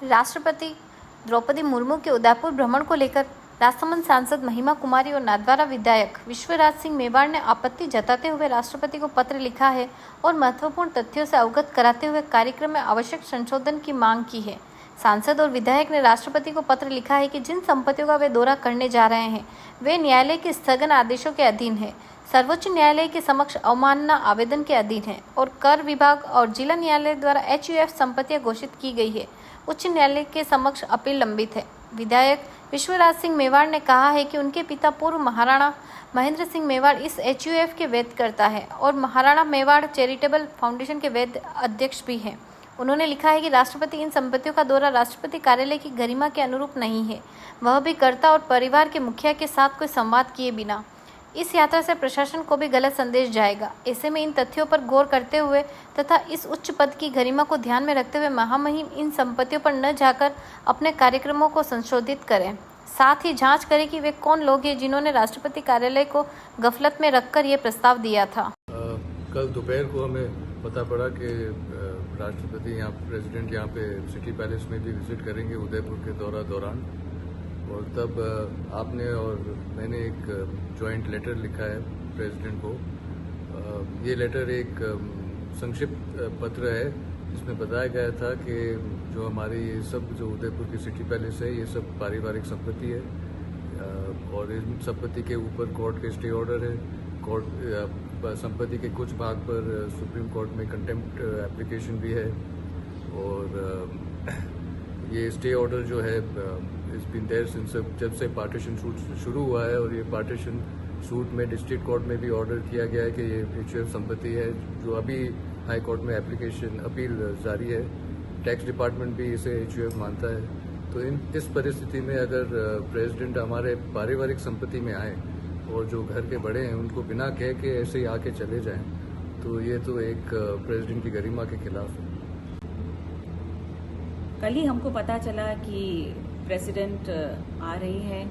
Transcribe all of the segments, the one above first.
राष्ट्रपति द्रौपदी मुर्मू के उदयपुर भ्रमण को लेकर राजसमंद सांसद महिमा कुमारी और नाथद्वारा विधायक विश्वराज सिंह मेवाड़ ने आपत्ति जताते हुए राष्ट्रपति को पत्र लिखा है और महत्वपूर्ण तथ्यों से अवगत कराते हुए कार्यक्रम में आवश्यक संशोधन की मांग की है। सांसद और विधायक ने राष्ट्रपति को पत्र लिखा है कि जिन संपत्तियों का वे दौरा करने जा रहे हैं वे न्यायालय के स्थगन आदेशों के अधीन है, सर्वोच्च न्यायालय के समक्ष अवमानना आवेदन के अधीन है और कर विभाग और जिला न्यायालय द्वारा HUF संपत्तियां घोषित की गई है। उच्च न्यायालय के समक्ष अपील लंबित है। विधायक विश्वराज सिंह मेवाड़ ने कहा है कि उनके पिता पूर्व महाराणा महेंद्र सिंह मेवाड़ इस HUF के वैध करता है और महाराणा मेवाड़ चैरिटेबल फाउंडेशन के वैध अध्यक्ष भी हैं। उन्होंने लिखा है कि राष्ट्रपति इन संपत्तियों का दौरा राष्ट्रपति कार्यालय की गरिमा के अनुरूप नहीं है, वह भी कर्ता और परिवार के मुखिया के साथ कोई संवाद किए बिना। इस यात्रा से प्रशासन को भी गलत संदेश जाएगा। ऐसे में इन तथ्यों पर गौर करते हुए तथा इस उच्च पद की गरिमा को ध्यान में रखते हुए महामहिम इन संपत्तियों पर न जाकर अपने कार्यक्रमों को संशोधित करें। साथ ही जांच करें कि वे कौन लोग हैं जिन्होंने राष्ट्रपति कार्यालय को गफलत में रखकर ये प्रस्ताव दिया था। कल दोपहर को हमें पता पड़ा कि राष्ट्रपति प्रेसिडेंट यहाँ पे सिटी पैलेस में भी विजिट करेंगे उदयपुर के दौरान, और तब आपने और मैंने एक जॉइंट लेटर लिखा है प्रेसिडेंट को। ये लेटर एक संक्षिप्त पत्र है जिसमें बताया गया था कि जो हमारी ये सब जो उदयपुर की सिटी पैलेस है ये सब पारिवारिक संपत्ति है और इन संपत्ति के ऊपर कोर्ट के स्टे ऑर्डर है। कोर्ट संपत्ति के कुछ भाग पर सुप्रीम कोर्ट में कंटेम्प्ट एप्लीकेशन भी है और ये स्टे ऑर्डर जो है इस बिन देयर सिंस जब से पार्टीशन सूट शुरू हुआ है, और ये पार्टीशन सूट में डिस्ट्रिक्ट कोर्ट में भी ऑर्डर किया गया है कि ये HUF संपत्ति है, जो अभी हाई कोर्ट में एप्लीकेशन अपील जारी है। टैक्स डिपार्टमेंट भी इसे HUF मानता है। तो इस परिस्थिति में अगर प्रेसिडेंट हमारे पारिवारिक संपत्ति में आए और जो घर के बड़े हैं उनको बिना कह के ऐसे ही आके चले जाएं, तो ये तो एक प्रेसिडेंट की गरिमा के खिलाफ है। कल ही हमको पता चला कि प्रेसिडेंट आ रही हैं,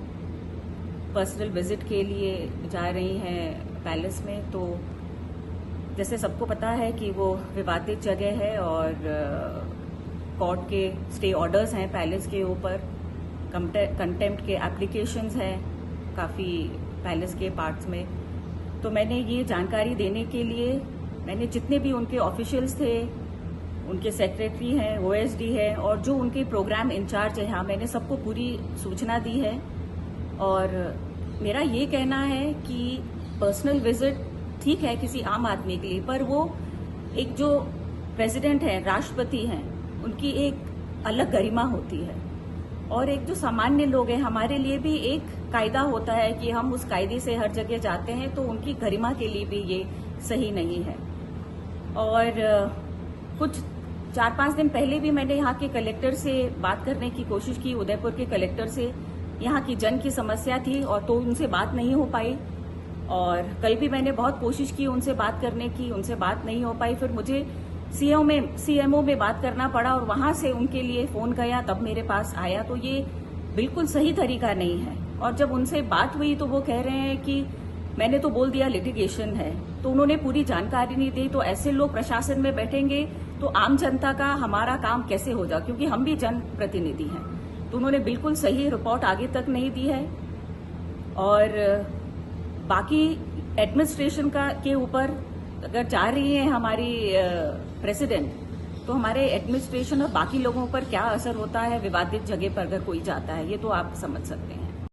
पर्सनल विजिट के लिए जा रही हैं पैलेस में। तो जैसे सबको पता है कि वो विवादित जगह है और कोर्ट के स्टे ऑर्डर्स हैं पैलेस के ऊपर, कंटेम्प्ट के एप्लीकेशंस हैं काफ़ी पैलेस के पार्ट्स में। तो मैंने ये जानकारी देने के लिए मैंने जितने भी उनके ऑफिशियल्स थे, उनके सेक्रेटरी हैं, OSD है और जो उनके प्रोग्राम इंचार्ज है, यहाँ मैंने सबको पूरी सूचना दी है। और मेरा ये कहना है कि पर्सनल विजिट ठीक है किसी आम आदमी के लिए, पर वो एक जो प्रेसिडेंट है, राष्ट्रपति हैं, उनकी एक अलग गरिमा होती है और एक जो सामान्य लोग हैं हमारे लिए भी एक कायदा होता है कि हम उस कायदे से हर जगह जाते हैं, तो उनकी गरिमा के लिए भी ये सही नहीं है। और कुछ 4-5 दिन पहले भी मैंने यहाँ के कलेक्टर से बात करने की कोशिश की, उदयपुर के कलेक्टर से। यहाँ की जन की समस्या थी और तो उनसे बात नहीं हो पाई। और कल भी मैंने बहुत कोशिश की उनसे बात करने की, उनसे बात नहीं हो पाई। फिर मुझे CMO में बात करना पड़ा और वहां से उनके लिए फोन गया, तब मेरे पास आया। तो ये बिल्कुल सही तरीका नहीं है। और जब उनसे बात हुई तो वो कह रहे हैं कि मैंने तो बोल दिया लिटिगेशन है, तो उन्होंने पूरी जानकारी नहीं दी। तो ऐसे लोग प्रशासन में बैठेंगे तो आम जनता का हमारा काम कैसे हो जाए, क्योंकि हम भी जनप्रतिनिधि हैं। तो उन्होंने बिल्कुल सही रिपोर्ट आगे तक नहीं दी है। और बाकी एडमिनिस्ट्रेशन के ऊपर अगर जा रही है हमारी प्रेसिडेंट, तो हमारे एडमिनिस्ट्रेशन और बाकी लोगों पर क्या असर होता है विवादित जगह पर अगर कोई जाता है, ये तो आप समझ सकते हैं।